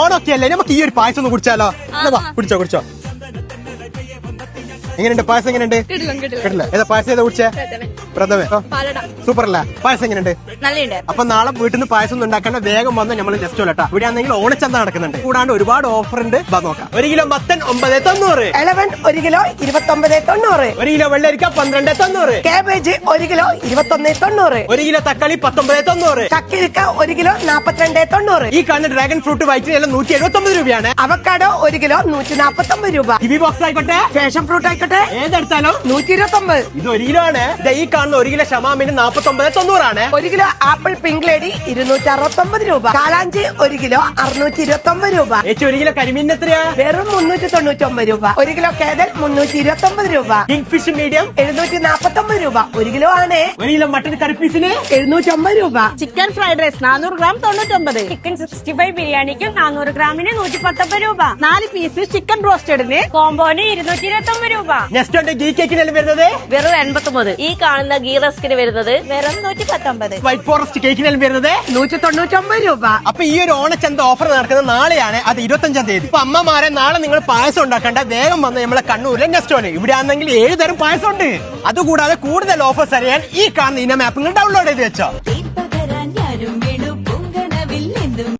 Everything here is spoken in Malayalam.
ഓണൊക്കെ അല്ലേ, നമുക്ക് ഈ ഒരു പായസം ഒന്ന് കുടിച്ചാലോ? കുടിച്ചോ കുടിച്ചോ. എങ്ങനെയുണ്ട് പായസം? എങ്ങനെയുണ്ട്? കിട്ടില്ല. ഏതാ പായസം? ഏതാ കുടിച്ചേ? പ്രഥമ. സൂപ്പർ അല്ലേ? പായസം എങ്ങനെയുണ്ട്? അപ്പൊ നാളെ വീട്ടിൽ നിന്ന് പായസം ഒന്നും ഉണ്ടാക്കേണ്ട, വേഗം വന്ന് നമ്മൾ ജസ്റ്റ് വല്ലട്ടാ. ഇവിടെ ആണെങ്കിൽ ഓണച്ചന്ത നടക്കുന്നുണ്ട്, കൂടാണ്ട് ഒരുപാട് ഓഫർ ഉണ്ട്. നോക്കാം. 1 കിലോ മത്തൻ 990, ഇലവൻ 1 കിലോ 2990, 1 കിലോ വെള്ളരിക്ക 1290, കാബേജ് 1 കിലോ 2190, 1 കിലോ തക്കാളി 1990, കക്കിരിക്ക 1 കിലോ 4290. ഈ കാണുന്ന ഡ്രാഗൺ ഫ്രൂട്ട് വൈറ്റിന് എല്ലാം 179 രൂപയാണ്. അവക്കാഡോ 1 കിലോ 149 രൂപ. കിവി ബോക്സ് ആയിക്കോട്ടെ, ഫാഷൻ ഫ്രൂട്ട് ആയിക്കോട്ടെ, ഏതെടുത്താലും 129. ഇത് 1 കിലോ ആണ്. ഈ കാണുന്ന 1 കിലോ ഷമാമിന് 4990 ആണ്. 1 കിലോ ആപ്പിൾ പിങ്ക് ലേഡി 269 രൂപ. കാലാഞ്ചി 1 കിലോ 629 രൂപ. 1 കിലോ കരിമീൻ എത്രയാ? വെറും 399 രൂപ. 1 കിലോ കേദൽ 329 രൂപ. കിങ് ഫിഷ് മീഡിയം 749 രൂപ. 1 കിലോ ആണ്. 1 കിലോ മട്ടൺ കറിപ്പീസിന് 750 രൂപ. Chicken fried rice 400 gram 99. Chicken 65 ബിരിയാണിക്ക് 400 ഗ്രാമിന് 119 രൂപ. 4 പീസ് ചിക്കൻ റോസ്റ്റഡിന് കോംബോന് 229 രൂപ. നെക്സ്റ്റ് ഉണ്ട് ഗീ കേക്കിനെല്ലാം വരുന്നത് വെറും 89. ഈ കാണുന്ന ഗീ റസ്കിന് വരുന്നത് വെറും 119. വൈറ്റ് ഫോറസ്റ്റ് കേക്കിനെല്ലാം വരുന്നത് 199 രൂപ. അപ്പൊ ഈ ഒരു ഓണച്ചന്ത ഓഫർ നടക്കുന്നത് നാളെയാണ്, അത് 25-ാം തീയതി. അപ്പൊ അമ്മമാരെ നാളെ നിങ്ങൾ പായസം ഉണ്ടാക്കണ്ട, വേഗം വന്ന് നമ്മളെ കണ്ണൂരിലെ നെസ്റ്റോന്. ഇവിടെ ആണെങ്കിൽ 7 തരം പായസം ഉണ്ട്. അതുകൂടാതെ കൂടുതൽ ഓഫേഴ്സ് അറിയാൻ ഈ കാണുന്ന ഇനം ആപ്പ് നിങ്ങൾ ഡൗൺലോഡ് ചെയ്ത് വെച്ചോ.